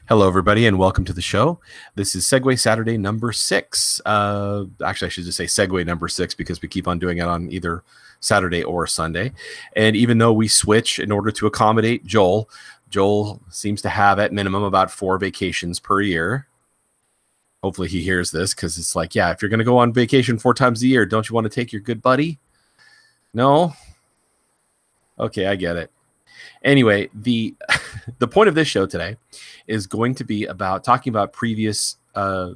Hello, everybody, and welcome to the show. This is Segue Saturday number 6. Actually, I should just say Segue number 6 because we keep on doing it on either Saturday or Sunday. And even though we switch in order to accommodate Joel, Joel seems to have at minimum about 4 vacations per year. Hopefully he hears this because it's like, yeah, if you're going to go on vacation 4 times a year, don't you want to take your good buddy? No? Okay, I get it. Anyway, the point of this show today is going to be about talking about previous, I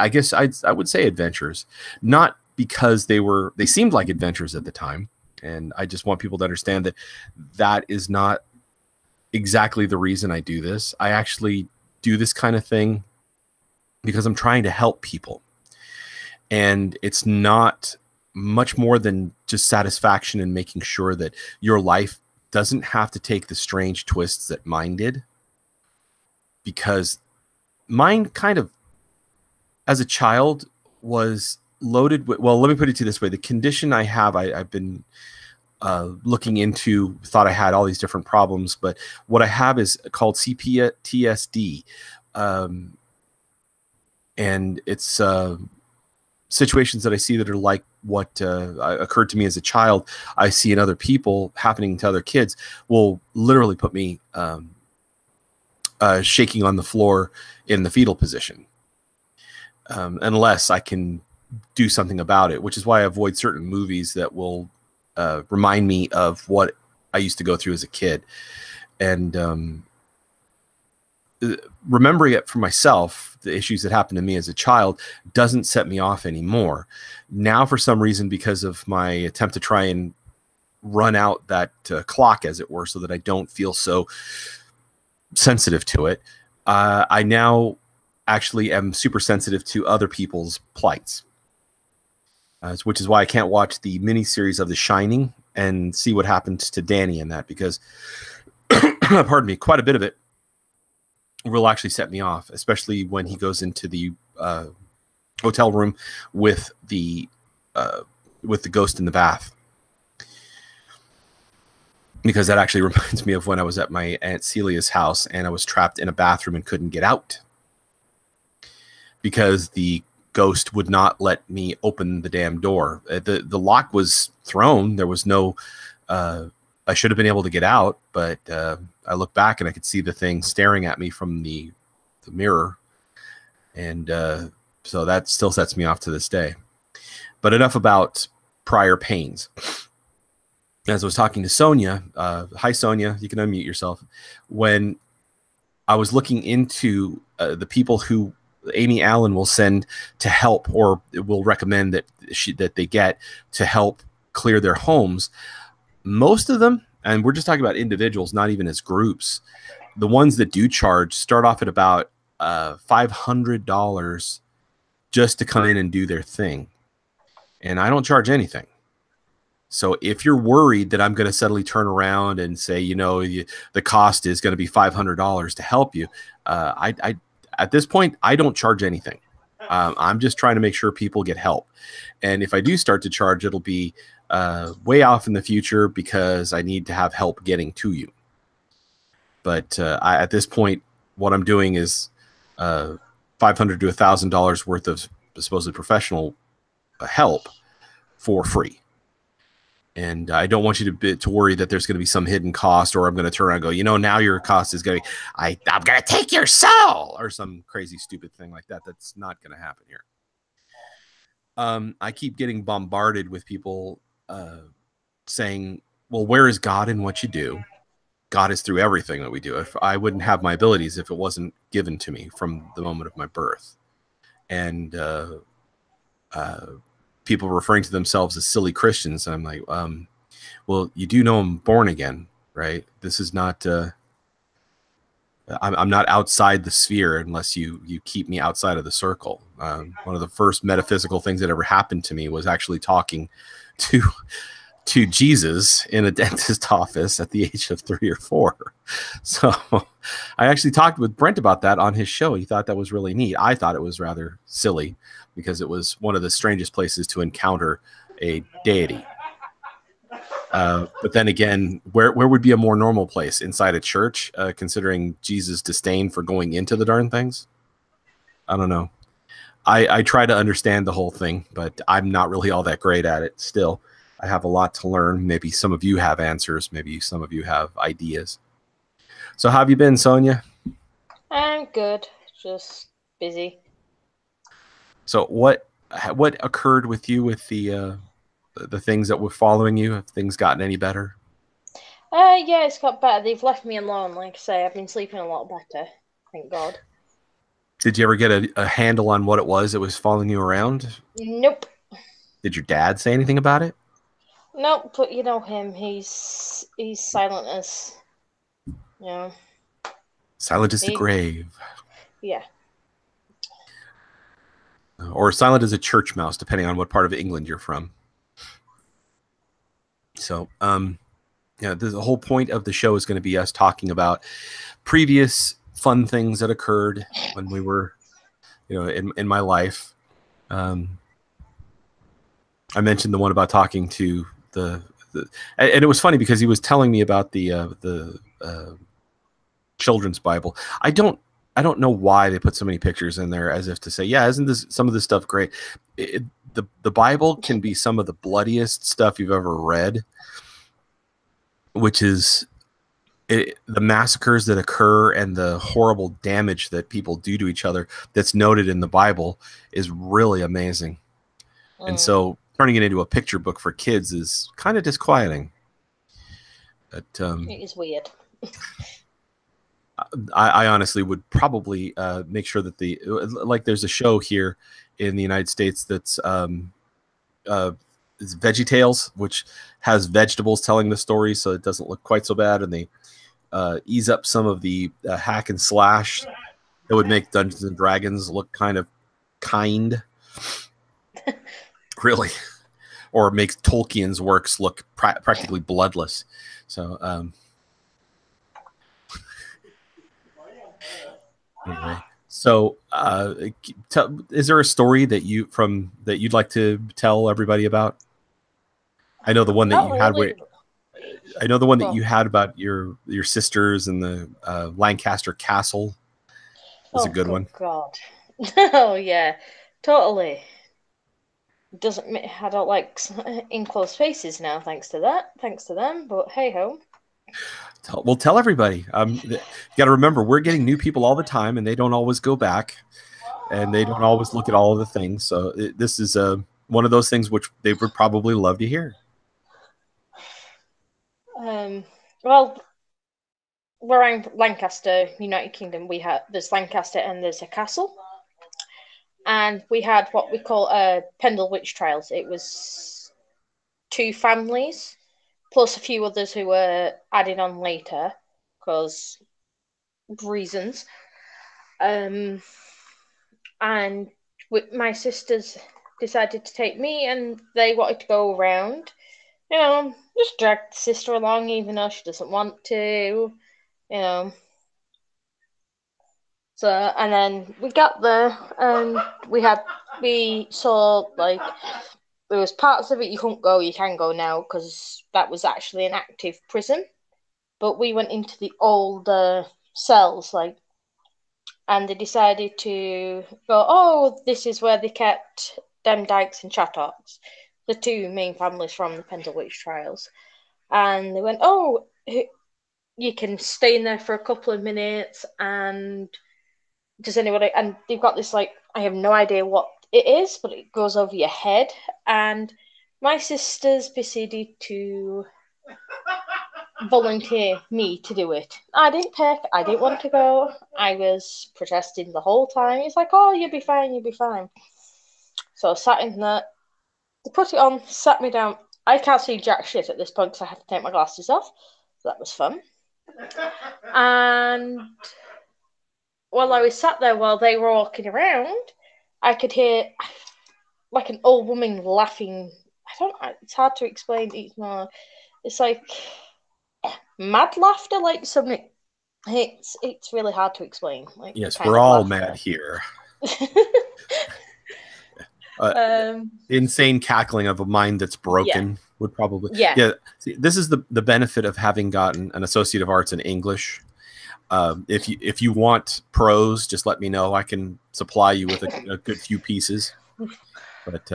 guess I would say adventures, not because they seemed like adventures at the time. And I just want people to understand that that is not exactly the reason I do this. I actually do this kind of thing because I'm trying to help people. And it's not much more than just satisfaction in making sure that your life doesn't have to take the strange twists that mine did, because mine kind of, as a child, was loaded with, well, let me put it to you this way. The condition I have, I've been looking into, thought I had all these different problems, but what I have is called CPTSD. And it's situations that I see that are like what occurred to me as a child, I see in other people happening to other kids, will literally put me shaking on the floor in the fetal position, unless I can do something about it, which is why I avoid certain movies that will remind me of what I used to go through as a kid. And remembering it for myself, the issues that happened to me as a child, doesn't set me off anymore. Now, for some reason, because of my attempt to try and run out that clock, as it were, so that I don't feel so sensitive to it, I now actually am super sensitive to other people's plights, which is why I can't watch the miniseries of The Shining and see what happens to Danny in that, because, pardon me, quite a bit of it will actually set me off, especially when he goes into the hotel room with the ghost in the bath, because that actually reminds me of when I was at my Aunt Celia's house and I was trapped in a bathroom and couldn't get out because the ghost would not let me open the damn door. The lock was thrown. There was no I should have been able to get out, but I look back and I could see the thing staring at me from the mirror. And so that still sets me off to this day. But enough about prior pains. As I was talking to Sonia, hi Sonia, you can unmute yourself. When I was looking into the people who Amy Allen will send to help, or will recommend that they get to help clear their homes, most of them, and we're just talking about individuals, not even as groups, the ones that do charge start off at about $500 just to come in and do their thing. And I don't charge anything. So if you're worried that I'm going to suddenly turn around and say, you know, the cost is going to be $500 to help you, at this point, I don't charge anything. I'm just trying to make sure people get help. And if I do start to charge, it'll be way off in the future because I need to have help getting to you. But at this point, what I'm doing is $500 to $1,000 worth of supposed professional help for free. And I don't want you to worry that there's going to be some hidden cost, or I'm going to turn around and go, you know, now your cost is going to be, I'm going to take your soul, or some crazy, stupid thing like that. That's not going to happen here. I keep getting bombarded with people saying, well, where is God in what you do? God is through everything that we do. If I wouldn't have my abilities if it wasn't given to me from the moment of my birth. And people referring to themselves as silly Christians. And I'm like, well, you do know I'm born again, right? This is not, I'm not outside the sphere unless you keep me outside of the circle. One of the first metaphysical things that ever happened to me was actually talking to Jesus in a dentist office at the age of 3 or 4. So I actually talked with Brent about that on his show. He thought that was really neat. I thought it was rather silly because it was one of the strangest places to encounter a deity. But then again, where would be a more normal place? Inside a church, considering Jesus' disdain for going into the darn things? I don't know. I try to understand the whole thing, but I'm not really all that great at it still. I have a lot to learn. Maybe some of you have answers. Maybe some of you have ideas. So how have you been, Sonia? I'm good. Just busy. So what occurred with you with the things that were following you? Have things gotten any better? Yeah, it's got better. They've left me alone. Like I say, I've been sleeping a lot better. Thank God. Did you ever get a handle on what it was that was following you around? Nope. Did your dad say anything about it? Nope. But you know him. He's silent as you know. Silent as the He, grave. yeah. Or silent as a church mouse, depending on what part of England you're from. So, the whole point of the show is going to be us talking about previous fun things that occurred when we were, in my life. I mentioned the one about talking to the and it was funny because he was telling me about the children's Bible. I don't know why they put so many pictures in there, as if to say, yeah, isn't some of this stuff great? The Bible can be some of the bloodiest stuff you've ever read, which is the massacres that occur and the horrible damage that people do to each other that's noted in the Bible is really amazing. And so turning it into a picture book for kids is kind of disquieting. But, it is weird. I honestly would probably make sure that there's a show here in the United States that's it's VeggieTales, which has vegetables telling the story, so it doesn't look quite so bad, and they ease up some of the hack and slash that would make Dungeons and Dragons look kind really, or makes Tolkien's works look practically bloodless. So anyway, so is there a story that you'd like to tell everybody about? I know the one that you had where I know the one that you had about your sisters and the Lancaster Castle is a good one. God. Oh yeah, totally. I don't like enclosed spaces now, thanks to them. But hey ho. Tell everybody. You got to remember, we're getting new people all the time, and they don't always go back, and they don't always look at all of the things. So this is one of those things which they would probably love to hear. Well, we're in Lancaster, United Kingdom. There's Lancaster and there's a castle, and we had what we call Pendle Witch Trials. It was 2 families plus a few others who were added on later because reasons. And my sisters decided to take me, and they wanted to go around. Just drag the sister along, even though she doesn't want to. So, and then we got there, and we saw, like, there was parts of it you couldn't go, you can go now, because that was actually an active prison. But we went into the old cells, and they decided to go, oh, this is where they kept Demdikes and Chattocks, the 2 main families from the Pendle Witch Trials. And they went, oh, you can stay in there for a couple of minutes, and does anybody, and they've got this, I have no idea what it is, but it goes over your head, and my sisters proceeded to volunteer me to do it. I didn't pick, I didn't want to go, I was protesting the whole time. It's like, oh, you'll be fine. So I sat in there, they put it on, sat me down. I can't see jack shit at this point because I had to take my glasses off, so that was fun. And while I was sat there while they were walking around, I could hear like an old woman laughing. It's hard to explain. It's like mad laughter, like something. It's really hard to explain. Yes, we're all mad here. Insane cackling of a mind that's broken. would probably, Yeah. yeah. See, this is the benefit of having gotten an Associate of Arts in English. If you want prose, just let me know. I can supply you with a good few pieces. But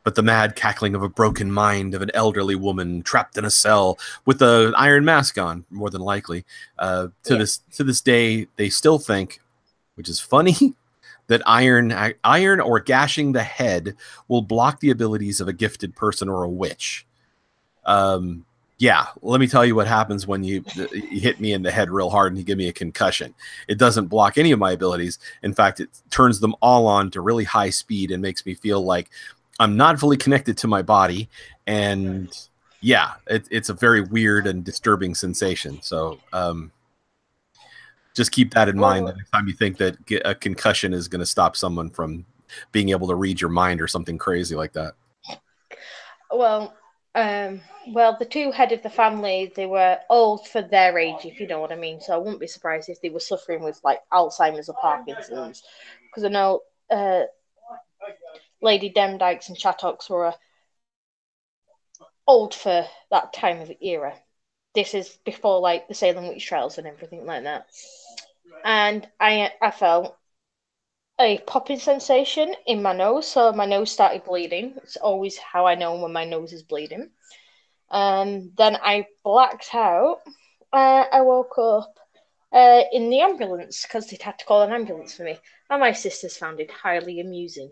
but the mad cackling of a broken mind of an elderly woman trapped in a cell with an iron mask on, more than likely. To this day, they still think, which is funny, that iron or gashing the head will block the abilities of a gifted person or a witch. Yeah, let me tell you what happens when you hit me in the head real hard and you give me a concussion. It doesn't block any of my abilities. In fact, it turns them all on to really high speed and makes me feel like I'm not fully connected to my body. And yeah, it's a very weird and disturbing sensation. So just keep that in mind the next time you think that a concussion is going to stop someone from being able to read your mind or something crazy like that. Well, well, the two head of the family, they were old for their age, if you know what I mean. So I wouldn't be surprised if they were suffering with like Alzheimer's or Parkinson's, because I know Lady Demdikes and Chattocks were old for that time of era. This is before like the Salem witch trials and everything like that. And I felt a popping sensation in my nose, so my nose started bleeding. It's always how I know when my nose is bleeding. And then I blacked out. I woke up in the ambulance because they'd had to call an ambulance for me. And my sisters found it highly amusing.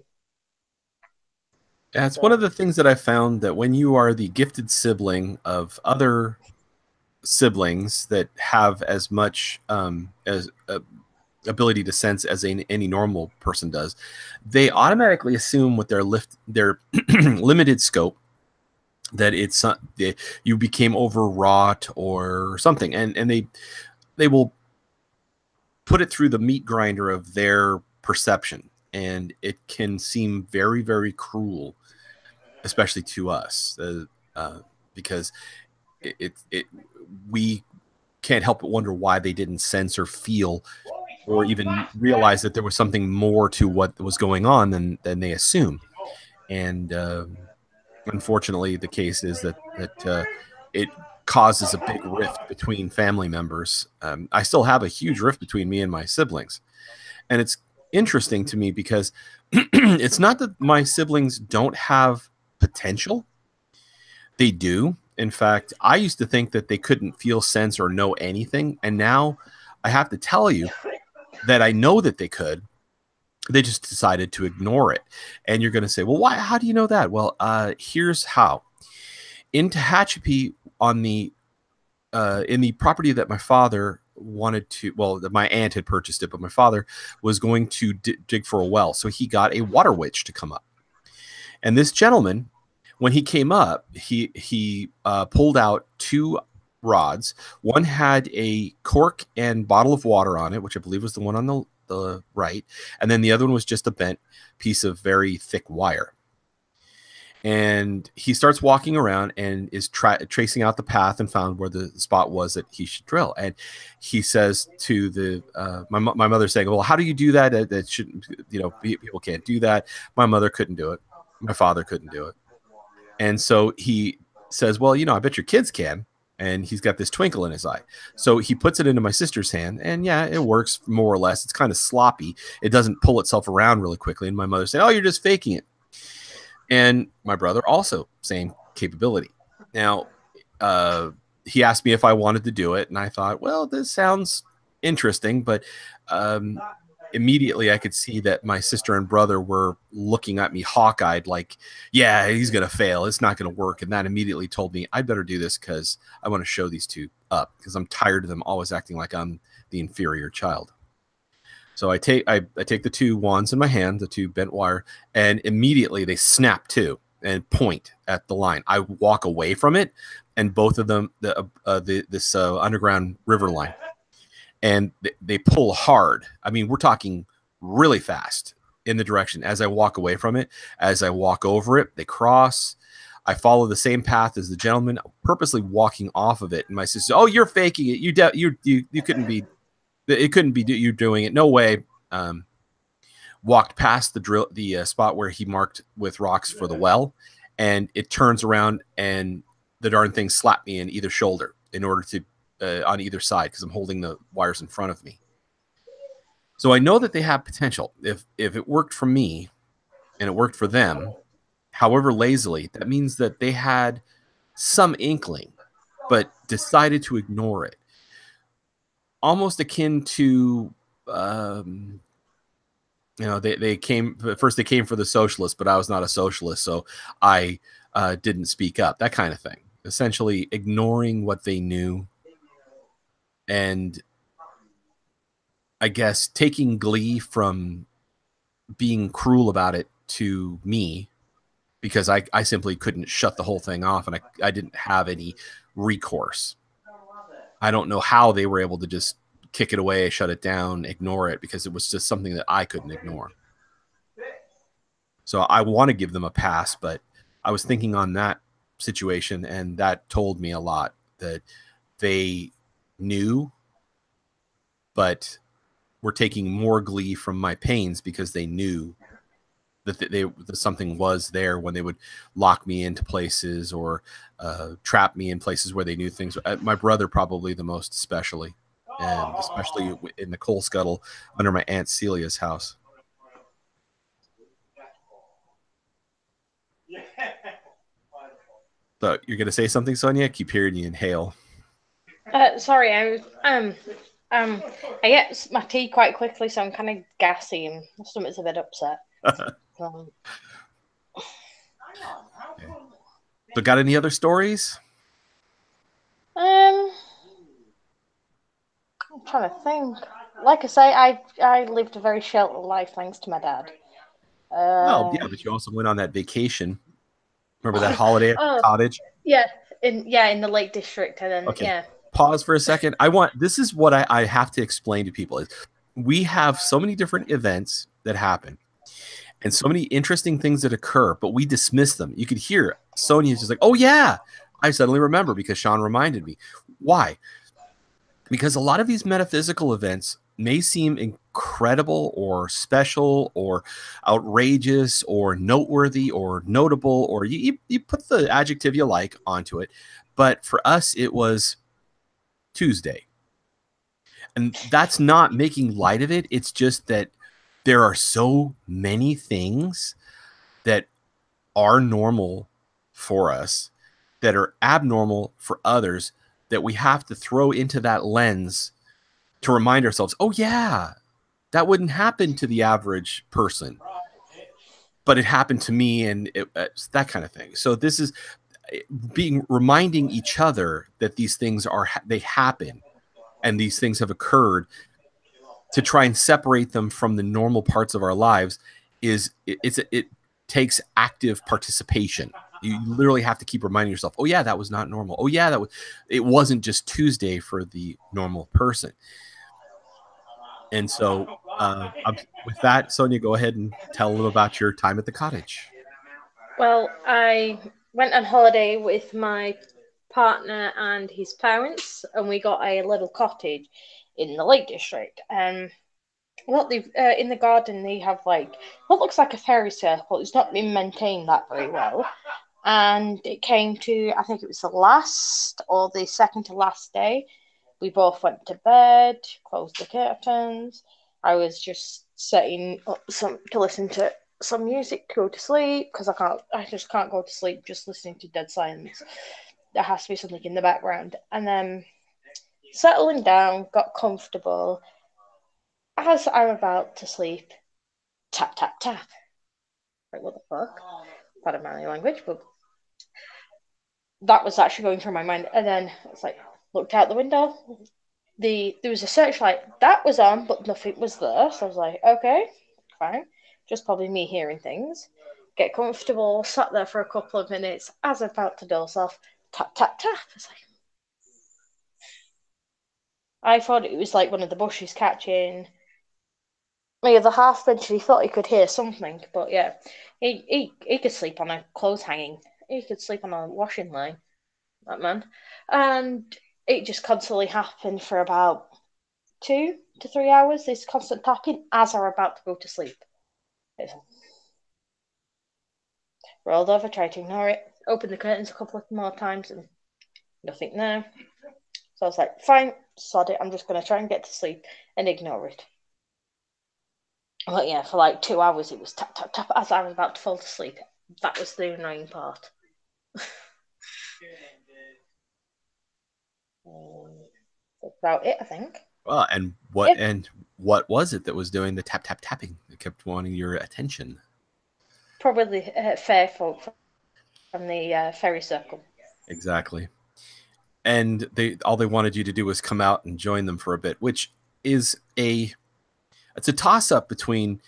Yeah, it's one of the things that I found, that when you are the gifted sibling of other siblings that have as much as ability to sense as any normal person does, they automatically assume with their limited scope that it's you became overwrought or something, and they will put it through the meat grinder of their perception, and it can seem very, very cruel, especially to us, because we can't help but wonder why they didn't sense or feel or even realize that there was something more to what was going on than they assumed. And unfortunately, the case is that it causes a big rift between family members. I still have a huge rift between me and my siblings, and it's interesting to me because it's not that my siblings don't have potential. They do. In fact, I used to think that they couldn't feel, sense, or know anything, and now I have to tell you that I know that they could. They just decided to ignore it. And you're going to say, well, why? How do you know that? Well, here's how. In Tehachapi, on the in the property that my father wanted to, well, my aunt had purchased it, but my father was going to dig for a well. So he got a water witch to come up. And this gentleman, when he came up, he pulled out two rods. One had a cork and bottle of water on it, which I believe was the one on the right, and then the other one was just a bent piece of very thick wire. And he starts walking around and is tracing out the path, and found where the spot was that he should drill. And he says to the my mother, saying, well, how do you do that? That shouldn't, people can't do that. My mother couldn't do it. My father couldn't do it. And so he says, well, I bet your kids can. And he's got this twinkle in his eye. So he puts it into my sister's hand, and yeah, it works more or less. It's kind of sloppy. It doesn't pull itself around really quickly. And my mother said, oh, you're just faking it. And my brother also, same capability. Now, he asked me if I wanted to do it, and I thought, well, this sounds interesting, but immediately I could see that my sister and brother were looking at me hawk-eyed like, yeah, he's going to fail. It's not going to work. And that immediately told me I better do this because I want to show these two up, because I'm tired of them always acting like I'm the inferior child. So I take the two wands in my hand, the two bent wire, and immediately they snap to and point at the line. I walk away from it, and both of them, this underground river line, and they pull hard. I mean, we're talking really fast in the direction. As I walk away from it, as I walk over it, they cross. I follow the same path as the gentleman, purposely walking off of it. And my sister, oh, you're faking it. You couldn't be. It couldn't be you doing it. No way. Walked past the spot where he marked with rocks for the well, and it turns around and the darn thing slapped me in either shoulder in order to on either side because I'm holding the wires in front of me. So I know that they have potential. If it worked for me and it worked for them, however lazily, that means that they had some inkling, but decided to ignore it. Almost akin to, they came first. They came for the socialists, but I was not a socialist, so I didn't speak up. That kind of thing. Essentially, ignoring what they knew, and I guess taking glee from being cruel about it to me because I simply couldn't shut the whole thing off and I didn't have any recourse. I don't know how they were able to just kick it away, shut it down, ignore it because it was just something that I couldn't ignore. So I want to give them a pass, but I was thinking on that situation and that told me a lot that they knew, but were taking more glee from my pains because they knew that something was there when they would lock me into places or trap me in places where they knew things. My brother probably the most, especially, and especially in the coal scuttle under my Aunt Celia's house. So you're gonna say something, Sonia? I keep hearing you inhale. Sorry, I was I get my tea quite quickly, so I'm kind of gassy and my stomach's a bit upset. Um, Okay. So, got any other stories? um, I'm trying to think. Like I say, I lived a very sheltered life thanks to my dad. Well, Uh, yeah, but you also went on that vacation. Remember that holiday at the oh cottage? yeah, in the Lake District, and then Okay. yeah. Pause for a second. This is what I have to explain to people is we have so many different events that happen and so many interesting things that occur, but we dismiss them. You could hear Sonia's just like, oh yeah, I suddenly remember because Sean reminded me. Why? Because a lot of these metaphysical events may seem incredible or special or outrageous or noteworthy or notable, or you put the adjective you like onto it. But for us, it was Tuesday. And that's not making light of it. It's just that there are so many things that are normal for us that are abnormal for others that we have to throw into that lens to remind ourselves, oh, yeah, that wouldn't happen to the average person, but it happened to me and it's that kind of thing. So this is being reminding each other that these things they happen and these things have occurred to try and separate them from the normal parts of our lives it takes active participation. You literally have to keep reminding yourself, oh yeah, that was not normal. Oh yeah, it wasn't just Tuesday for the normal person. And so with that, Sonia, go ahead and tell them about your time at the cottage. Well, I went on holiday with my partner and his parents, and we got a little cottage in the Lake District. And what they in the garden they have like what looks like a fairy tale, but it's not been maintained that very well. And it came to, I think it was the last or the second to last day. We both went to bed, closed the curtains. I was just setting up some to listen to some music to go to sleep because I just can't go to sleep just listening to dead silence. There has to be something in the background. And then settling down, got comfortable. As I'm about to sleep, tap, tap, tap. Like, what the fuck? Pardon my language, but that was actually going through my mind. And then it's like, looked out the window. There was a searchlight that was on, but nothing was there. So I was like, okay, fine. Just probably me hearing things. Get comfortable, sat there for a couple of minutes. As I'm about to doze off, tap, tap, tap. It's like, I thought it was like one of the bushes catching me the half bench. He thought he could hear something, but yeah, he could sleep on a clothes hanging. He could sleep on a washing line, that man. And it just constantly happened for about 2 to 3 hours. This constant tapping as I'm about to go to sleep. It's Rolled over, tried to ignore it, opened the curtains a couple of more times, and nothing there. So I was like, fine, sod it, I'm just going to try and get to sleep and ignore it. But yeah, for like 2 hours it was tap, tap, tap as I was about to fall asleep. That was the annoying part. That's about it, I think. Well, and what Yeah, and what was it that was doing the tap tap tapping that kept wanting your attention? probably fair folk from the ferry circle. Exactly. And all they wanted you to do was come out and join them for a bit, which is it's a toss up between,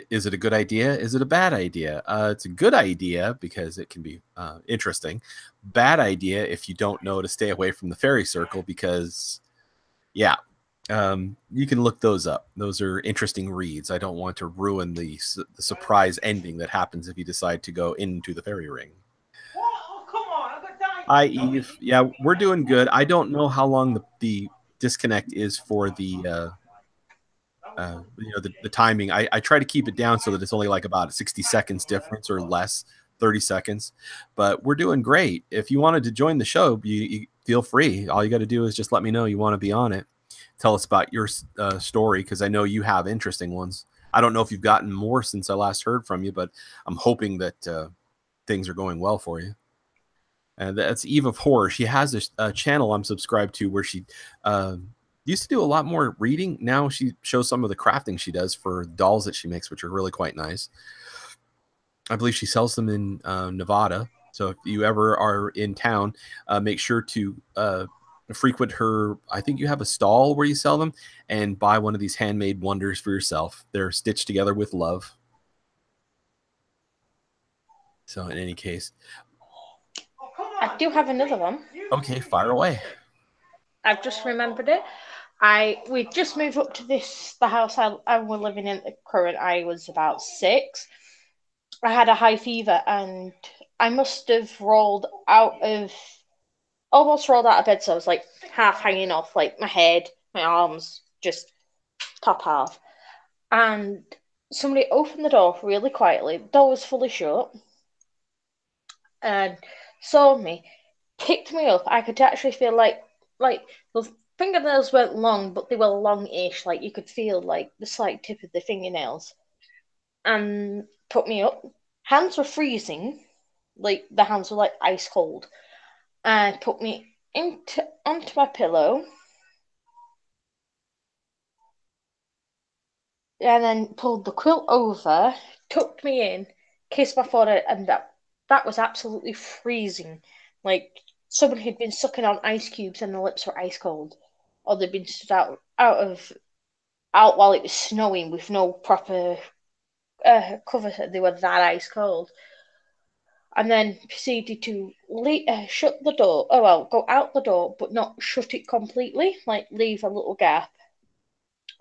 is it a good idea? Is it a bad idea? It's a good idea because it can be interesting. Bad idea if you don't know to stay away from the fairy circle because, yeah, you can look those up. Those are interesting reads. I don't want to ruin the surprise ending that happens if you decide to go into the fairy ring. Oh, come on, I've got time. Hi, Eve. Yeah, we're doing good. I don't know how long the disconnect is for the timing. I try to keep it down so that it's only like about 60 seconds difference or less, 30 seconds. But we're doing great. If you wanted to join the show, you feel free. All you got to do is just let me know you want to be on it. Tell us about your story because I know you have interesting ones. I don't know if you've gotten more since I last heard from you, but I'm hoping that things are going well for you. And that's Eve of Horror. She has a channel I'm subscribed to where she used to do a lot more reading. Now she shows some of the crafting she does for dolls that she makes, which are really quite nice. I believe she sells them in Nevada. So if you ever are in town, make sure to frequent her. I think you have a stall where you sell them and buy one of these handmade wonders for yourself. They're stitched together with love. So in any case, I do have another one. okay, fire away. I've just remembered it. We just moved up to the house I was living in at current. I was about 6. I had a high fever and I must have almost rolled out of bed. So I was like half hanging off, like my head, my arms, just top half. And somebody opened the door really quietly. The door was fully shut and saw me, picked me up. I could actually feel like the fingernails weren't long, but they were long-ish. Like you could feel like the slight tip of the fingernails, and put me up. Hands were freezing, like the hands were like ice cold, and put me into onto my pillow, and then pulled the quilt over, tucked me in, kissed my forehead, and that was absolutely freezing. Like someone had been sucking on ice cubes and the lips were ice cold, or they'd been stood out while it was snowing with no proper cover. They were that ice cold, and then proceeded to shut the door. Oh well, go out the door, but not shut it completely. Like leave a little gap.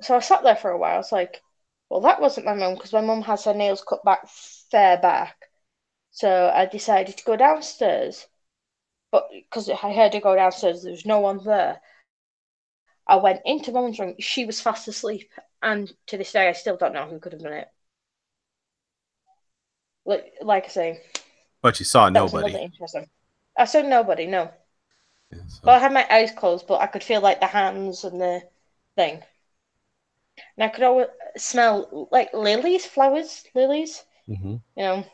So I sat there for a while. I was like, well, that wasn't my mum because my mum has her nails cut back fair back. So I decided to go downstairs. But because I heard her go downstairs, there was no one there. I went into mum's room. She was fast asleep. And to this day, I still don't know who could have done it. Like I say, But you saw that was another nobody. interesting. I saw nobody, no. Yeah, so. Well, I had my eyes closed, but I could feel like the hands and the thing. And I could always smell like lilies. Mm-hmm. You know.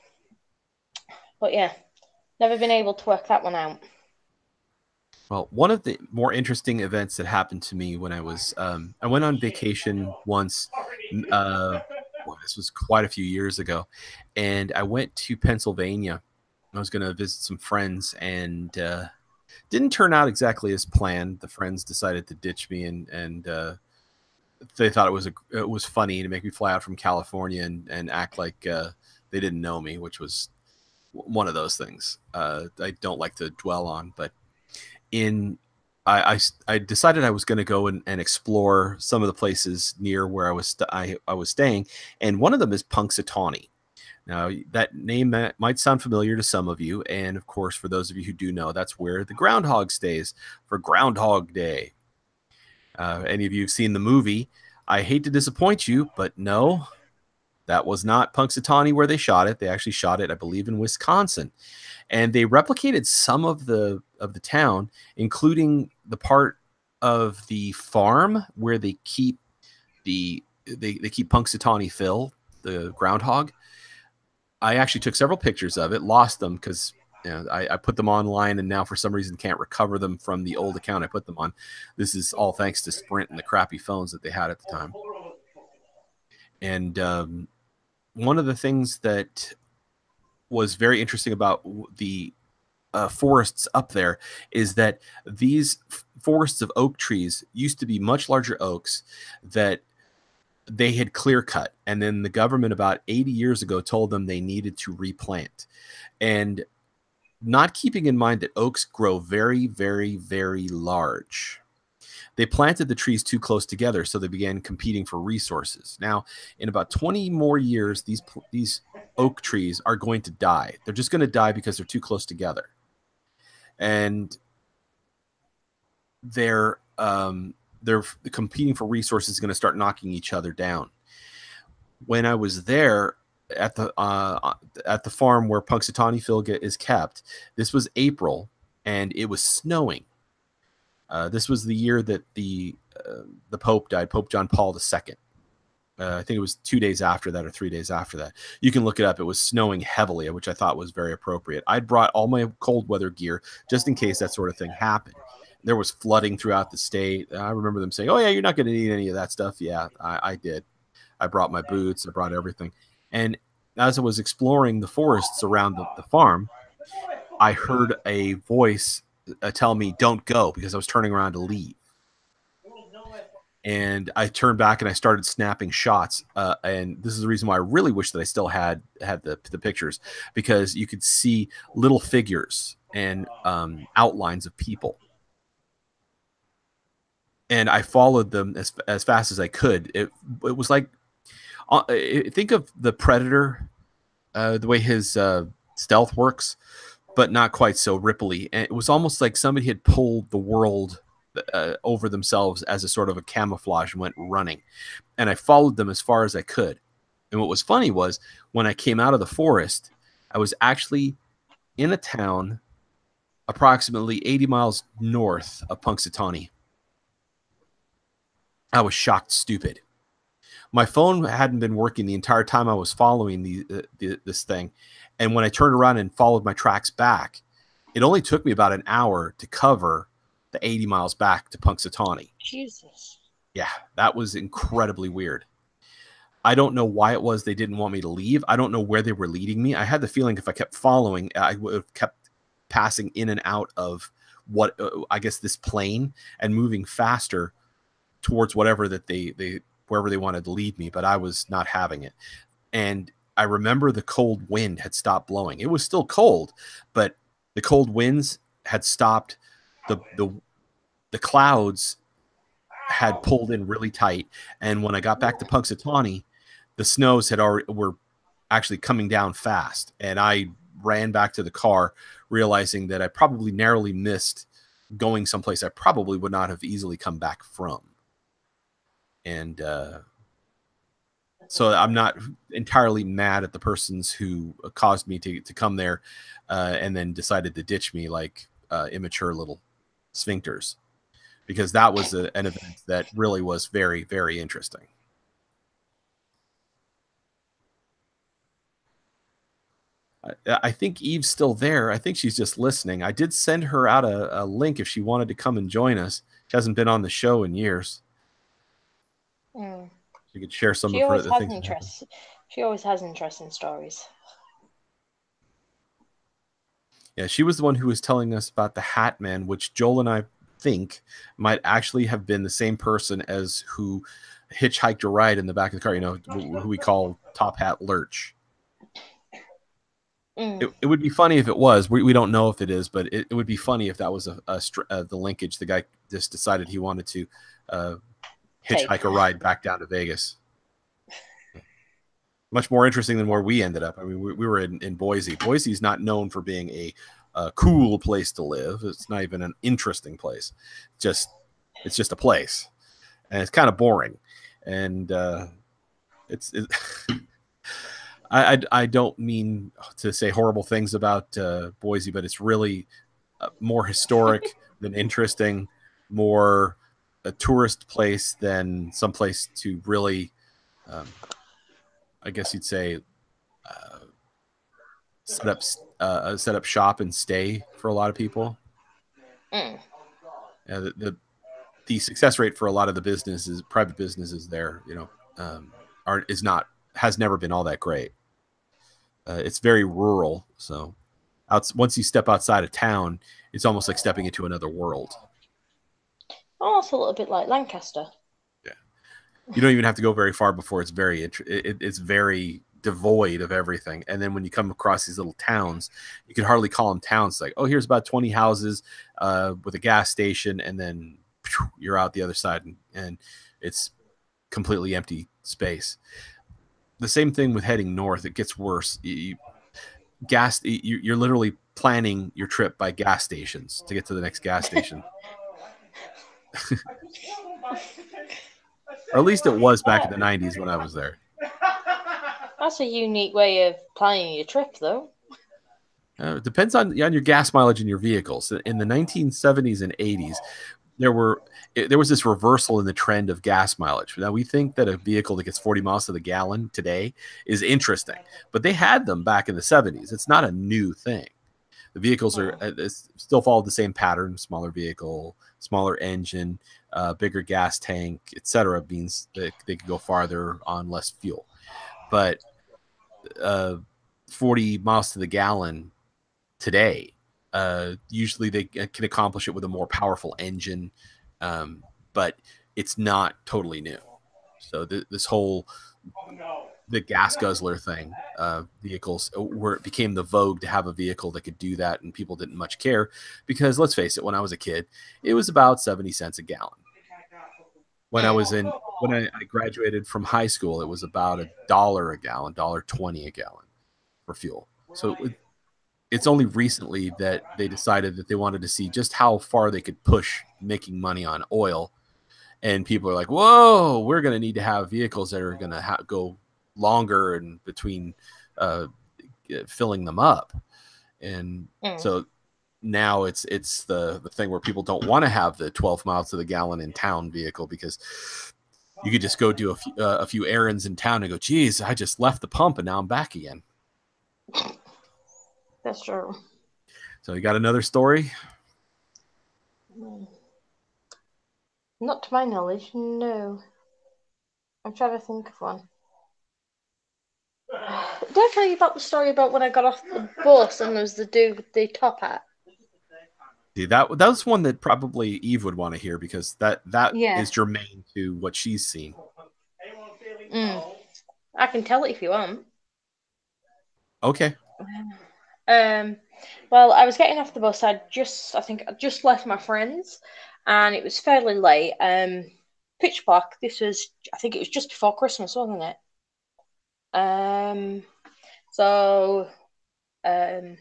But yeah, never been able to work that one out. Well, one of the more interesting events that happened to me when I went on vacation once. Boy, this was quite a few years ago, and I went to Pennsylvania. I was going to visit some friends, and didn't turn out exactly as planned. The friends decided to ditch me, and they thought it was funny to make me fly out from California and act like they didn't know me, which was one of those things I don't like to dwell on, but in I decided I was going to go and explore some of the places near where I was staying, and one of them is Punxsutawney. Now that name might sound familiar to some of you, and of course for those of you who do know, that's where the groundhog stays for Groundhog Day. Any of you have seen the movie? I hate to disappoint you, but no, That was not Punxsutawney where they shot it. They actually shot it, I believe, in Wisconsin, and they replicated some of the town, including the part of the farm where they keep they keep Punxsutawney Phil, the groundhog. I actually took several pictures of it, lost them because I put them online, and now for some reason can't recover them from the old account I put them on. This is all thanks to Sprint and the crappy phones that they had at the time. And one of the things that was very interesting about the forests up there is that these forests of oak trees used to be much larger oaks that they had clear cut, and then the government about 80 years ago told them they needed to replant, and not keeping in mind that oaks grow very, very, very large. They planted the trees too close together, so they began competing for resources. Now, in about 20 more years, these oak trees are going to die. They're just going to die because they're too close together, and they're competing for resources, going to start knocking each other down. When I was there at the farm where Punxsutawney Phil is kept, this was April, and it was snowing. This was the year that the Pope died, Pope John Paul II. I think it was 2 days after that or 3 days after that. You can look it up. It was snowing heavily, which I thought was very appropriate. I'd brought all my cold weather gear just in case that sort of thing happened. There was flooding throughout the state. I remember them saying, "Oh yeah, you're not going to need any of that stuff." Yeah, I did. I brought my boots. I brought everything. And as I was exploring the forests around the farm, I heard a voice tell me, "Don't go," because I was turning around to leave. And I turned back and I started snapping shots. And this is the reason why I really wish that I still had the pictures, because you could see little figures and outlines of people. And I followed them as fast as I could. It was like, think of the Predator, the way his stealth works, but not quite so ripply. And it was almost like somebody had pulled the world over themselves as a sort of a camouflage and went running. And I followed them as far as I could. And what was funny was when I came out of the forest, I was actually in a town approximately 80 miles north of Punxsutawney. I was shocked stupid. My phone hadn't been working the entire time I was following this thing. And when I turned around and followed my tracks back, it only took me about an hour to cover the 80 miles back to Punxsutawney. Jesus. Yeah, that was incredibly weird. I don't know why it was they didn't want me to leave. I don't know where they were leading me. I had the feeling if I kept following, I would have kept passing in and out of what I guess this plane and moving faster towards whatever that wherever they wanted to lead me, but I was not having it. And I remember the cold wind had stopped blowing. It was still cold, but the cold winds had stopped. The clouds had pulled in really tight, and when I got back to Punxsutawney, the snows were actually coming down fast, and I ran back to the car, realizing that I probably narrowly missed going someplace I probably would not have easily come back from. And so I'm not entirely mad at the persons who caused me to come there and then decided to ditch me like immature little sphincters, because that was an event that really was very, very interesting. I think Eve's still there. I think she's just listening. I did send her out a link if she wanted to come and join us. She hasn't been on the show in years. She could share some of her things. She always has interesting stories. Yeah, she was the one who was telling us about the Hat Man, which Joel and I think might actually have been the same person as who hitchhiked a ride in the back of the car, who we call Top Hat Lurch. It would be funny if it was. We don't know if it is, but it would be funny if that was the linkage. The guy just decided he wanted to hitchhike a ride back down to Vegas. Much more interesting than where we ended up. I mean, we were in Boise. Boise's not known for being a cool place to live. It's not even an interesting place. It's just a place, and it's kind of boring. And I don't mean to say horrible things about Boise, but it's really more historic than interesting, more a tourist place than someplace to really, um, I guess you'd say, uh, set up shop and stay for a lot of people. Mm. The success rate for a lot of the businesses, private businesses there, are is not has never been all that great. It's very rural, so once you step outside of town, it's almost like stepping into another world. Oh, it's a little bit like Lancaster. Yeah, you don't even have to go very far before it's very devoid of everything. And then when you come across these little towns, you can hardly call them towns. Like, oh, here's about 20 houses with a gas station, and then you're out the other side, and it's completely empty space. The same thing with heading north. It gets worse. You're literally planning your trip by gas stations to get to the next gas station. Or at least it was back in the 90s when I was there. That's a unique way of planning your trip, though. It depends on your gas mileage in your vehicles. In the 1970s and 80s, there was this reversal in the trend of gas mileage. Now, we think that a vehicle that gets 40 miles to the gallon today is interesting, but they had them back in the 70s. It's not a new thing. The vehicles are still follow the same pattern: smaller vehicle, smaller engine, bigger gas tank, etc. Means that they could go farther on less fuel. But 40 miles to the gallon today, usually they can accomplish it with a more powerful engine, but it's not totally new. So this whole the gas guzzler thing, vehicles where it became the vogue to have a vehicle that could do that, and people didn't much care because, let's face it, when I was a kid, it was about 70 cents a gallon. When I graduated from high school, it was about $1 a gallon, $1.20 a gallon for fuel. So it's only recently that they decided that they wanted to see just how far they could push making money on oil. And people are like, whoa, we're going to need to have vehicles that are going to go longer and between filling them up. And so now it's the thing where people don't want to have the 12 miles to the gallon in town vehicle, because you could just go do a few errands in town and go, geez, I just left the pump and now I'm back again. That's true. So you got another story? Not to my knowledge, no. I'm trying to think of one. Did I tell you about the story about when I got off the bus and there was the dude with the top hat? See, that was one that probably Eve would want to hear, because that is germane to what she's seen. I can tell it if you want. Okay. Well, I was getting off the bus. I just left my friends, and it was fairly late. Pitch black. I think it was just before Christmas, wasn't it? So I'd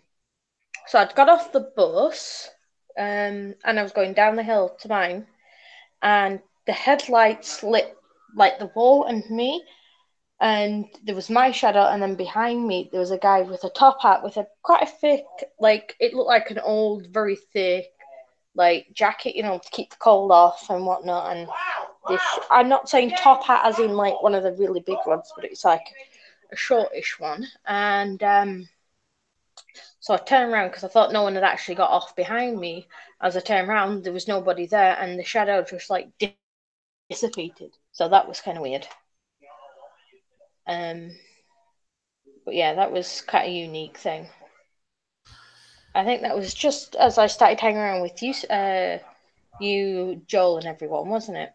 got off the bus, and I was going down the hill to mine, and the headlights lit like the wall and me, and there was my shadow, and then behind me there was a guy with a top hat with quite a thick, like it looked like an old, very thick, like jacket, to keep the cold off and whatnot. And I'm not saying top hat as in like one of the really big ones, but it's like a shortish one. And so I turned around because I thought no one had actually got off behind me. As I turned around, there was nobody there, and the shadow just like dissipated. So that was kind of weird. But yeah, that was kind of a unique thing. I think that was just as I started hanging around with you, Joel, and everyone, wasn't it?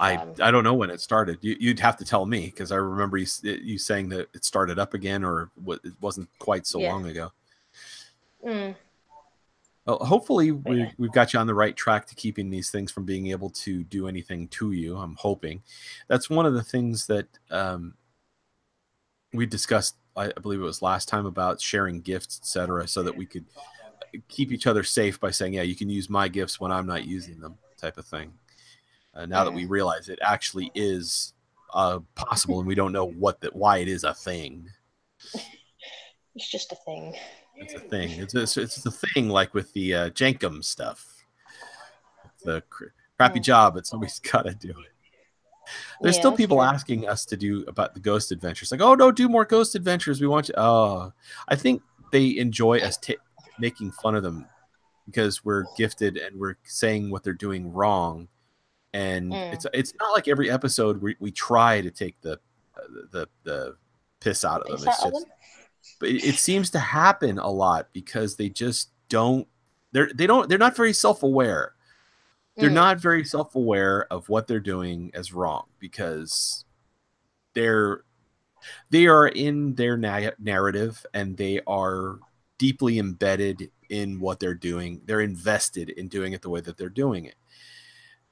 I don't know when it started. You'd have to tell me, because I remember you saying that it started up again, or it wasn't quite so long ago. Well, hopefully we've got you on the right track to keeping these things from being able to do anything to you. I'm hoping. That's one of the things that we discussed, I believe it was last time, about sharing gifts, etc., so that we could keep each other safe by saying, yeah, you can use my gifts when I'm not using them, type of thing. Now that we realize it actually is possible, and we don't know why it is a thing. It's just a thing. It's a thing. It's the thing, like with the Jankum stuff. It's a crappy job, but somebody's got to do it. There's Yeah, still that's people true. asking us to do about the ghost adventures. Like, oh no, do more ghost adventures. We want you. Oh, I think they enjoy us making fun of them because we're gifted and we're saying what they're doing wrong. And it's not like every episode we try to take the piss out of them. Piss It's out of just, them. but it seems to happen a lot because they just don't. They're not very self-aware. They're not very self-aware of what they're doing as wrong because they're they are in their narrative and they are deeply embedded in what they're doing. They're invested in doing it the way that they're doing it.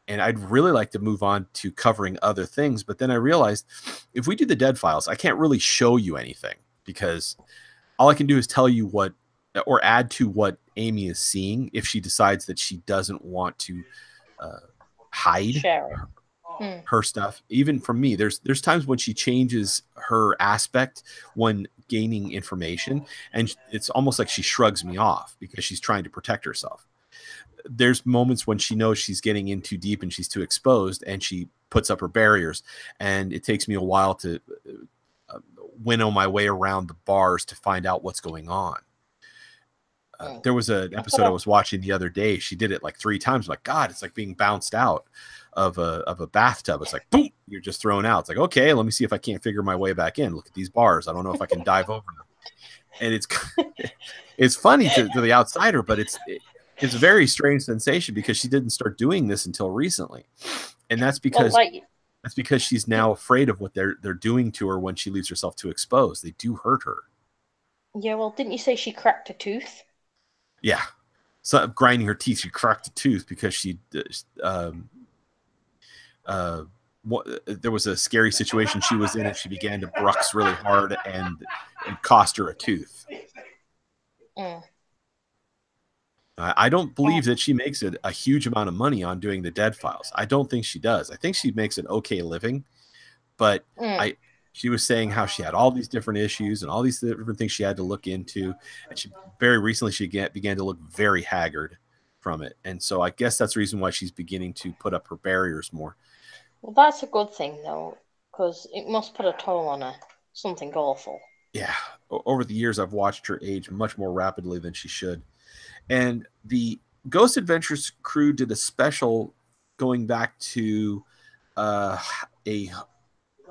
And I'd really like to move on to covering other things, but then I realized if we do the Dead Files, I can't really show you anything because all I can do is tell you what or add to what Amy is seeing if she decides that she doesn't want to hide Share it. her stuff. Even from me, there's times when she changes her aspect when gaining information, and it's almost like she shrugs me off because she's trying to protect herself. There's moments when she knows she's getting in too deep and she's too exposed, and she puts up her barriers, and it takes me a while to winnow my way around the bars to find out what's going on. There was an episode I was watching the other day. She did it like 3 times. I'm like, God, it's like being bounced out of a bathtub. It's like, boom, you're just thrown out. It's like, okay, let me see if I can't figure my way back in. Look at these bars. I don't know if I can dive over them. And it's funny to the outsider, but it's a very strange sensation because she didn't start doing this until recently. And that's because she's now afraid of what they're doing to her when she leaves herself too exposed. They do hurt her. Yeah, well, didn't you say she cracked a tooth? Yeah. So grinding her teeth, she cracked a tooth because she there was a scary situation she was in and she began to brux really hard and it cost her a tooth. I don't believe that she makes it a huge amount of money on doing the Dead Files. I don't think she does. I think she makes an okay living, but she was saying how she had all these different issues and all these different things she had to look into, and she very recently began to look very haggard from it, and so I guess that's the reason why she's beginning to put up her barriers more. Well, that's a good thing though, because it must put a toll on her. Something awful. Yeah, over the years I've watched her age much more rapidly than she should. And the Ghost Adventures crew did a special going back to a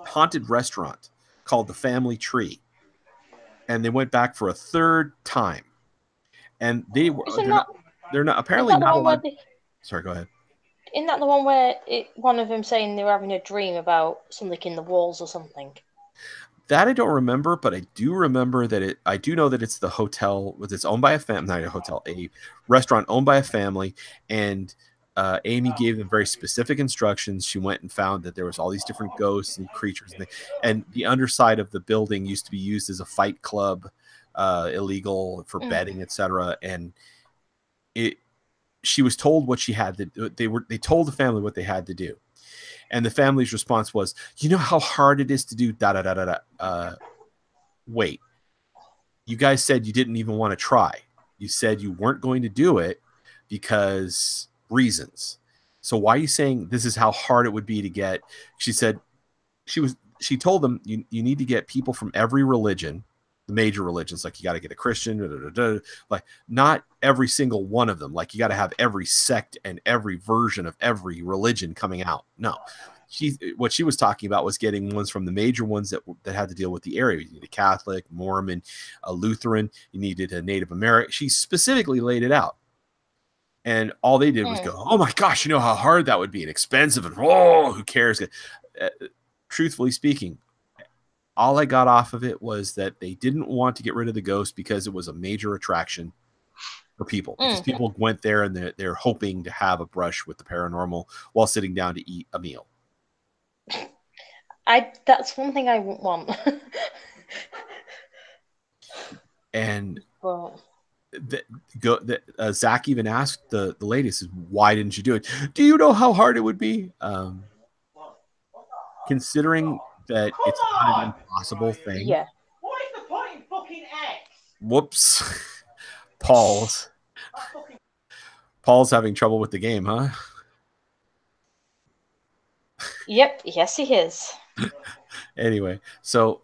haunted restaurant called the Family Tree, and they went back for a 3rd time. And they're not apparently not allowed. Sorry, go ahead. Isn't that the one where one of them saying they were having a dream about something in the walls or something? That I don't remember, but I do remember that I do know that it's the hotel. It's owned by a family, not a hotel, a restaurant owned by a family, and Amy gave them very specific instructions. She went and found that there was all these different ghosts and creatures, and the underside of the building used to be used as a fight club, illegal for betting, etc. And she was told what she had to. They told the family what they had to do. And the family's response was, you know how hard it is to do da da da da da. Wait, you guys said you didn't even want to try. You said you weren't going to do it because reasons. So why are you saying this is how hard it would be to get? She said she told them you need to get people from every religion, the major religions, like you got to get a Christian, like not every single one of them. Like you got to have every sect and every version of every religion coming out. No, what she was talking about was getting ones from the major ones that had to deal with the area. You need a Catholic, Mormon, a Lutheran. You needed a Native American. She specifically laid it out. And all they did was go, oh my gosh, you know how hard that would be and expensive and who cares? Truthfully speaking, all I got off of it was that they didn't want to get rid of the ghost because it was a major attraction for people. Because people went there and they're hoping to have a brush with the paranormal while sitting down to eat a meal. That's one thing I wouldn't want. And Zach even asked the lady, says, why didn't you do it? Do you know how hard it would be? considering that it's not an impossible thing. Yeah. What is the point in fucking X? Whoops. Paul's Paul's having trouble with the game, huh? Yep. Yes, he is. Anyway, so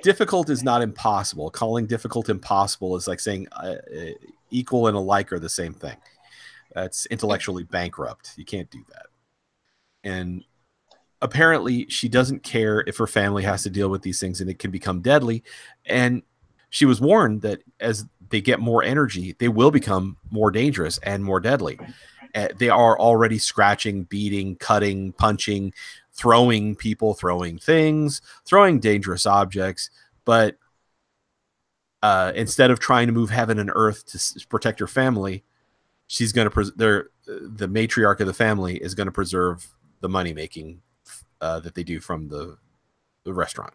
difficult is not impossible. Calling difficult impossible is like saying equal and alike are the same thing. That's intellectually bankrupt. You can't do that. And apparently she doesn't care if her family has to deal with these things and it can become deadly. And she was warned that as they get more energy, they will become more dangerous and more deadly. They are already scratching, beating, cutting, punching, throwing people, throwing things, throwing dangerous objects. But instead of trying to move heaven and earth to protect her family, she's going to the matriarch of the family is going to preserve the money making that they do from the restaurant.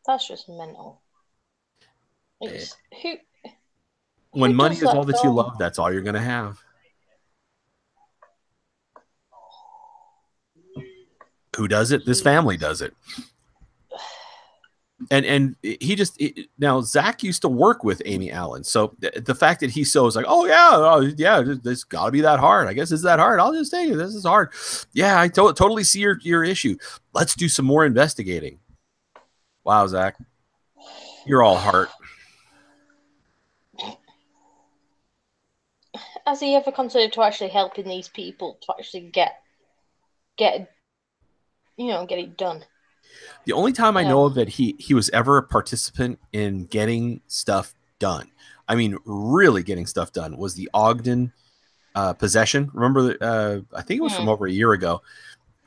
That's just mental. When money is all that you love, that's all you're going to have. Who does it? This family does it. And he just now Zach used to work with Amy Allen, so the fact that he so is like, oh yeah, this got to be that hard. I guess it's that hard. I'll just tell you, this is hard. Yeah, I totally see your issue. Let's do some more investigating. Wow, Zach, you're all heart. Has he ever considered to actually helping these people to actually get it done? The only time I know of that he was ever a participant in getting stuff done, I mean, really getting stuff done, was the Ogden possession. Remember, I think it was from over a year ago,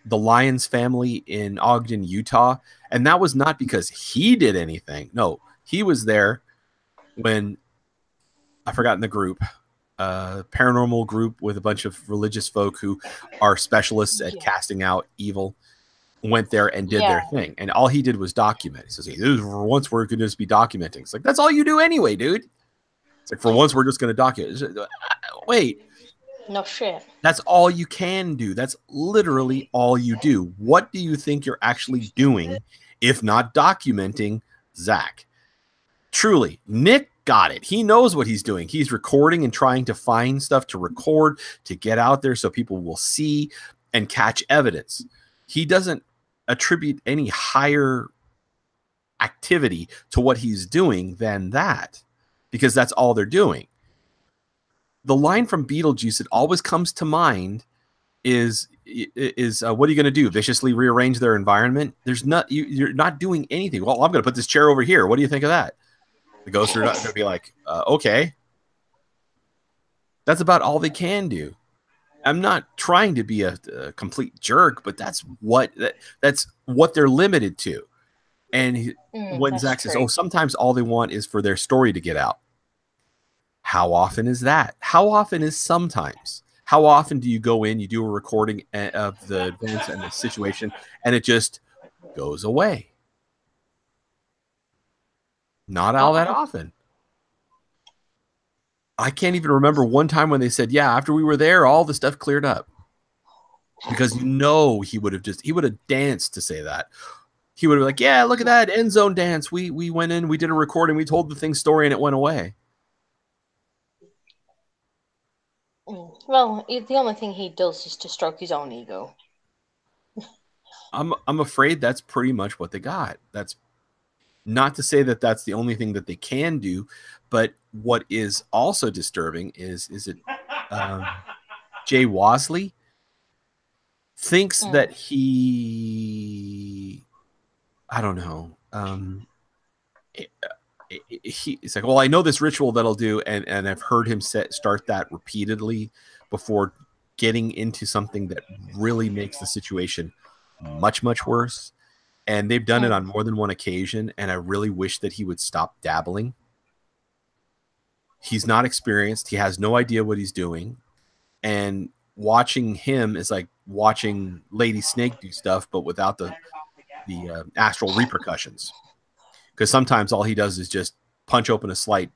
the Lyons family in Ogden, Utah. And that was not because he did anything. No, he was there when, I've forgotten the group, paranormal group with a bunch of religious folk who are specialists at casting out evil, went there and did their thing. And all he did was document. He says, hey, for once we're going to just be documenting. It's like, that's all you do anyway, dude. It's like, for once we're just going to document. Wait. No shit. That's all you can do. That's literally all you do. What do you think you're actually doing if not documenting Zach? Truly, Nick got it. He knows what he's doing. He's recording and trying to find stuff to record, to get out there so people will see and catch evidence. He doesn't attribute any higher activity to what he's doing than that, because that's all they're doing. The line from Beetlejuice that always comes to mind is what are you going to do? Viciously rearrange their environment? You're not doing anything. Well, I'm going to put this chair over here. What do you think of that? The ghosts are not going to be like, okay. That's about all they can do. I'm not trying to be a complete jerk, but that's what they're limited to. And when Zach says, oh, sometimes all they want is for their story to get out. How often is that? How often is sometimes? How often do you go in, you do a recording of the events and the situation, and it just goes away? Not all that often. I can't even remember one time when they said, yeah, after we were there, all the stuff cleared up. Because he would have danced to say that. He would have been like, yeah, look at that end zone dance. We went in, we did a recording, we told the thing story, and it went away. Well, the only thing he does is to stroke his own ego. I'm afraid that's pretty much what they got. That's not to say that that's the only thing that they can do, but what is also disturbing is it Jay Wasley thinks that he, I don't know, he's like, well, I know this ritual that'll do, and I've heard him start that repeatedly before getting into something that really makes the situation much, much worse. And they've done it on more than one occasion, and I really wish that he would stop dabbling. He's not experienced. He has no idea what he's doing. And watching him is like watching Lady Snake do stuff, but without the astral repercussions. Because sometimes all he does is just punch open a slight,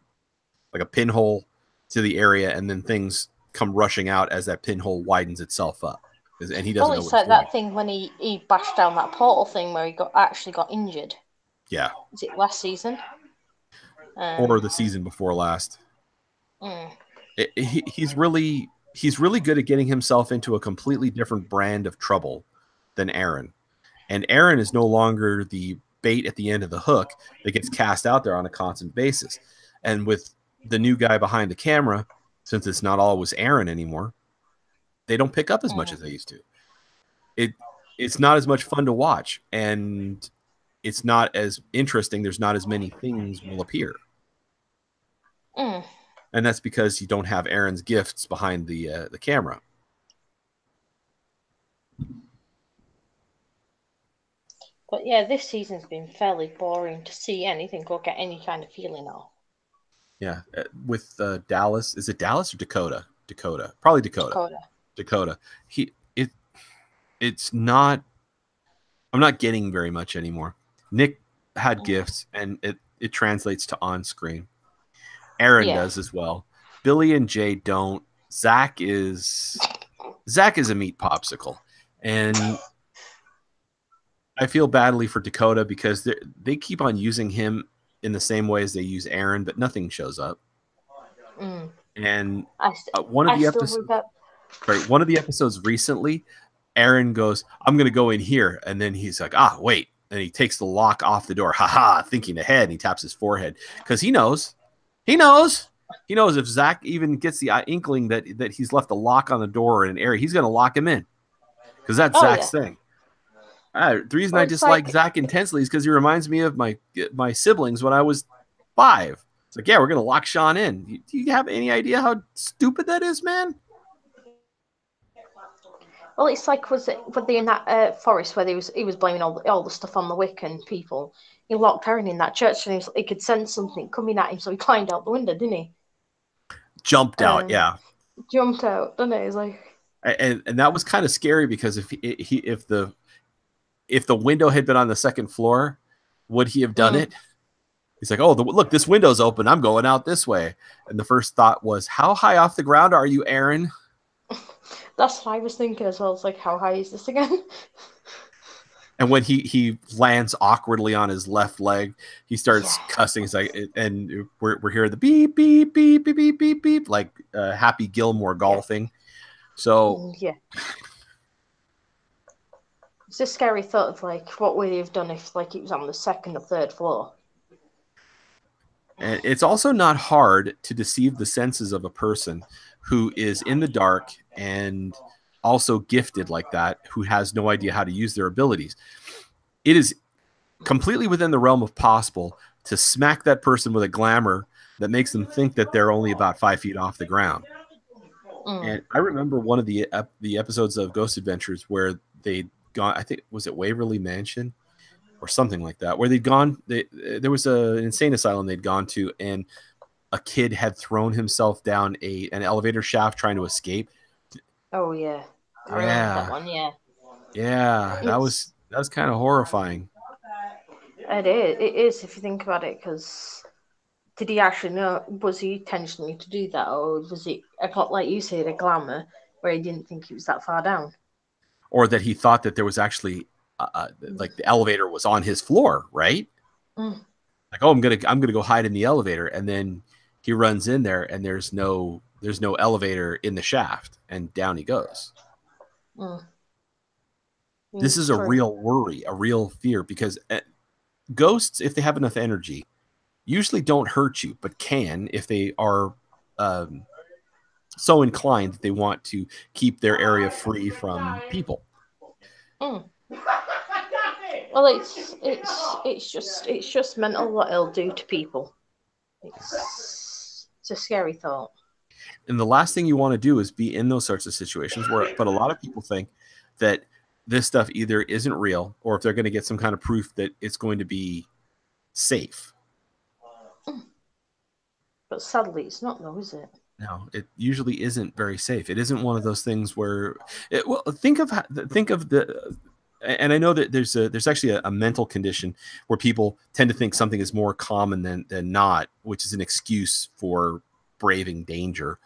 like a pinhole to the area, and then things come rushing out as that pinhole widens itself up. and he doesn't Well, know it's what he's like doing. that thing when he bashed down that portal thing where he actually got injured. Yeah. Is it last season? Or the season before last. Mm. He's really good at getting himself into a completely different brand of trouble than Aaron. And Aaron is no longer the bait at the end of the hook that gets cast out there on a constant basis. And with the new guy behind the camera, since it's not always Aaron anymore, they don't pick up as much as they used to. It's not as much fun to watch, and it's not as interesting. There's not as many things will appear. Mm. And that's because you don't have Aaron's gifts behind the camera. But yeah, this season's been fairly boring to see anything or get any kind of feeling of. Yeah, with Dallas, is it Dallas or Dakota? Dakota, probably Dakota. Dakota. It's not. I'm not getting very much anymore. Nick had gifts, and it translates to on screen. Aaron does as well. Billy and Jay don't. Zach is a meat popsicle, and I feel badly for Dakota because they keep on using him in the same way as they use Aaron, but nothing shows up. Mm. And one of the episodes recently, Aaron goes, "I'm going to go in here," and then he's like, "Ah, wait!" And he takes the lock off the door. Haha, thinking ahead. And he taps his forehead because he knows if Zach even gets the inkling that he's left a lock on the door in an area, he's going to lock him in because that's Zach's thing. The reason I dislike Zach intensely is because he reminds me of my siblings when I was 5. It's like, yeah, we're going to lock Sean in. Do you have any idea how stupid that is, man? Well, it's like, were they in that forest where he was blaming all the stuff on the Wiccan people? He locked Aaron in that church and he could sense something coming at him, so he climbed out the window, didn't he? Jumped out, yeah. Jumped out, didn't he? He's like, and that was kind of scary because if the window had been on the second floor, would he have done it? He's like, "Oh, look, this window's open. I'm going out this way." And the first thought was, "How high off the ground are you, Aaron?" That's what I was thinking as well. It's like, how high is this again? And when he lands awkwardly on his left leg, he starts cussing. He's like, and we're hearing the beep beep beep beep beep beep beep, like Happy Gilmore golfing. So it's a scary thought of like, what would he have done if like it was on the second or third floor? And it's also not hard to deceive the senses of a person who is in the dark and also gifted like that, who has no idea how to use their abilities. It is completely within the realm of possible to smack that person with a glamour that makes them think that they're only about 5 feet off the ground. And I remember one of the episodes of Ghost Adventures where they'd gone, I think, was it Waverly Mansion or something like that, where they'd gone, there was an insane asylum they'd gone to, and a kid had thrown himself down an elevator shaft trying to escape. Oh yeah. I remember that one, yeah, that was kind of horrifying. It is if you think about it, because did he actually know? Was he intentionally to do that, or was it like you said, a glamour where he didn't think he was that far down, or that he thought that there was actually like the elevator was on his floor, right? Like, oh, I'm gonna go hide in the elevator, and then he runs in there, and there's no elevator in the shaft, and down he goes. This is a real worry, a real fear, because ghosts, if they have enough energy, usually don't hurt you, but can if they are so inclined that they want to keep their area free from people. Well, it's just mental what it'll do to people. It's a scary thought. And the last thing you want to do is be in those sorts of situations but a lot of people think that this stuff either isn't real, or if they're going to get some kind of proof that it's going to be safe. But sadly, it's not, though, is it? No, it usually isn't very safe. It isn't one of those things where, think of the, and I know that there's actually a mental condition where people tend to think something is more common than not, which is an excuse for braving danger.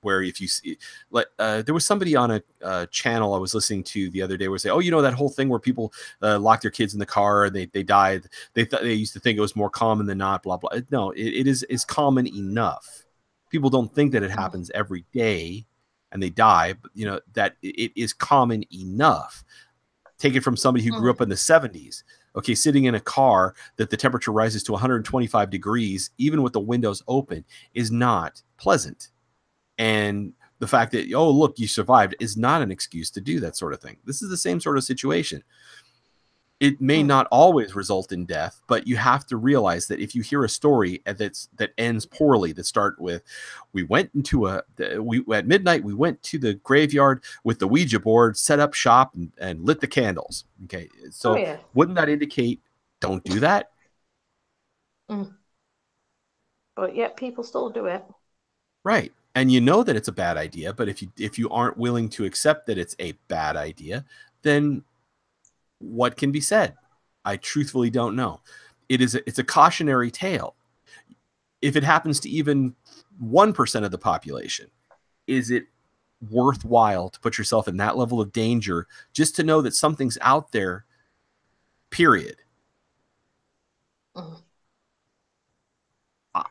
where if you see, like, there was somebody on a channel I was listening to the other day where say, oh, that whole thing where people lock their kids in the car and they died. They used to think it was more common than not, blah, blah. No, it is common enough. People don't think that it happens every day and they die, but that it is common enough. Take it from somebody who grew up in the 70s. Okay, sitting in a car that the temperature rises to 125 degrees, even with the windows open, is not pleasant. And the fact that, oh, look, you survived is not an excuse to do that sort of thing. This is the same sort of situation. It may not always result in death, but you have to realize that if you hear a story that ends poorly, that start with, at midnight, we went to the graveyard with the Ouija board, set up shop and lit the candles. Okay. So wouldn't that indicate don't do that? But yet people still do it. Right. And you know that it's a bad idea, but if you aren't willing to accept that it's a bad idea, then what can be said? I truthfully don't know. It's a cautionary tale. If it happens to even 1% of the population, is it worthwhile to put yourself in that level of danger just to know that something's out there, period?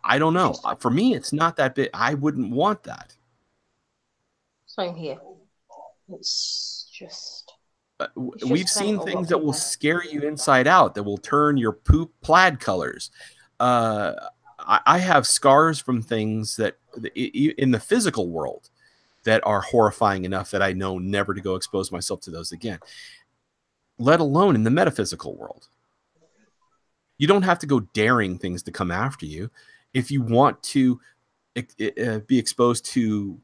I don't know. For me, it's not that big. I wouldn't want that. Same here. It's just... we've seen things that will scare you inside out, that will turn your poop plaid colors. I have scars from things that in the physical world that are horrifying enough that I know never to go expose myself to those again, let alone in the metaphysical world. You don't have to go daring things to come after you. If you want to be exposed to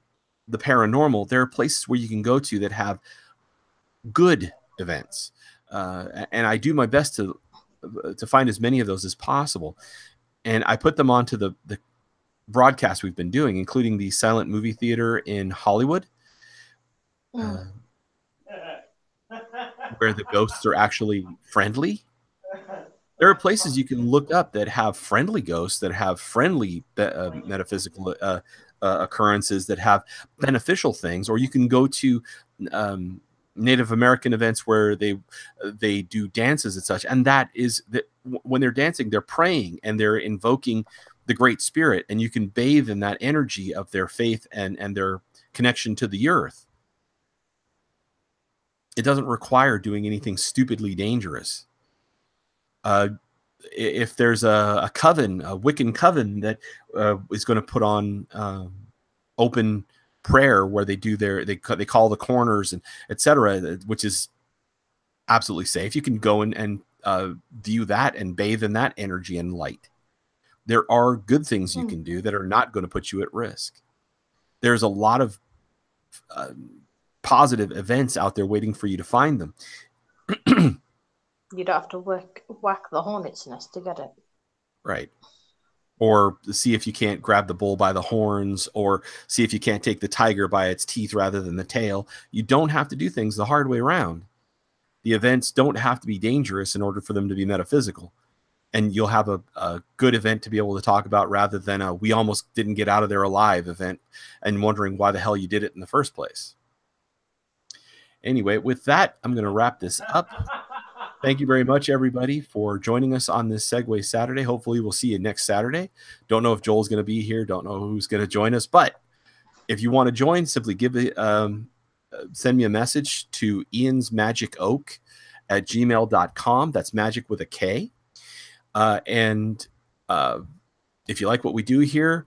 the paranormal, there are places where you can go to that have good events. And I do my best to find as many of those as possible. And I put them onto the broadcast we've been doing, including the silent movie theater in Hollywood, where the ghosts are actually friendly. There are places you can look up that have friendly ghosts, that have friendly metaphysical occurrences, that have beneficial things. Or you can go to Native American events where they do dances and such. And that is that when they're dancing, they're praying and they're invoking the Great Spirit. And you can bathe in that energy of their faith and their connection to the earth. It doesn't require doing anything stupidly dangerous. If there's a coven, a Wiccan coven that is going to put on open prayer where they do they call the corners and etc., which is absolutely safe, you can go and view that and bathe in that energy and light. There are good things you can do that are not going to put you at risk. There's a lot of positive events out there waiting for you to find them. You don't have to whack the hornet's nest to get it. Right. Or see if you can't grab the bull by the horns, or see if you can't take the tiger by its teeth rather than the tail. You don't have to do things the hard way around. The events don't have to be dangerous in order for them to be metaphysical. And you'll have a good event to be able to talk about rather than a we almost didn't get out of there alive event and wondering why the hell you did it in the first place. Anyway, with that, I'm going to wrap this up. Thank you very much, everybody, for joining us on this Segue Saturday. Hopefully, we'll see you next Saturday. Don't know if Joel's going to be here. Don't know who's going to join us. But if you want to join, simply send me a message to iansmagicoak@gmail.com. That's magic with a K. And if you like what we do here,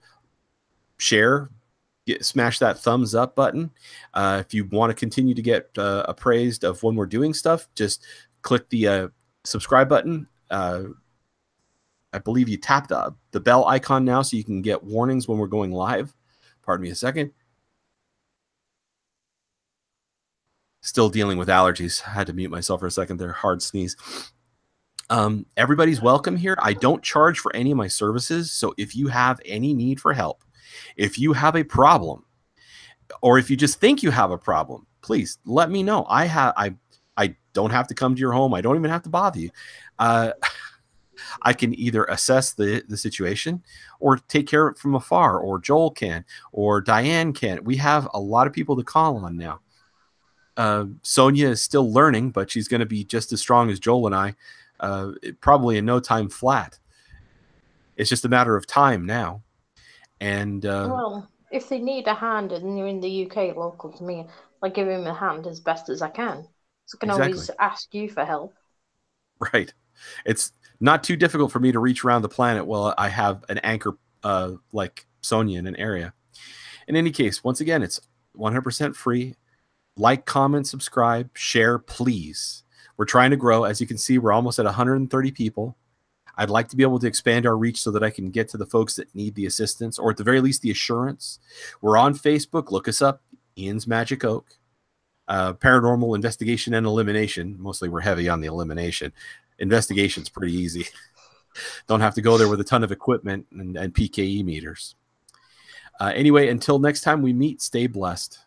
share. Smash that thumbs up button. If you want to continue to get appraised of when we're doing stuff, just click the subscribe button. I believe you tap the bell icon now so you can get warnings when we're going live. Pardon me a second. Still dealing with allergies. I had to mute myself for a second there. Hard sneeze. Everybody's welcome here. I don't charge for any of my services. So if you have any need for help, if you have a problem, or if you just think you have a problem, please let me know. I don't have to come to your home. I don't even have to bother you. I can either assess the situation or take care of it from afar, or Joel can, or Diane can. We have a lot of people to call on now. Sonia is still learning, but she's going to be just as strong as Joel and I, probably in no time flat. It's just a matter of time now. And well, if they need a hand and you're in the UK local to me, I give him a hand as best as I can. So I can always ask you for help. Right. It's not too difficult for me to reach around the planet while I have an anchor like Sonia in an area. In any case, once again, it's 100% free. Like, comment, subscribe, share, please. We're trying to grow. As you can see, we're almost at 130 people. I'd like to be able to expand our reach so that I can get to the folks that need the assistance, or at the very least, the assurance. We're on Facebook. Look us up, Ian's Magic Oak. Paranormal investigation and elimination. Mostly we're heavy on the elimination. Investigation's pretty easy. Don't have to go there with a ton of equipment and PKE meters. Anyway, until next time we meet, stay blessed.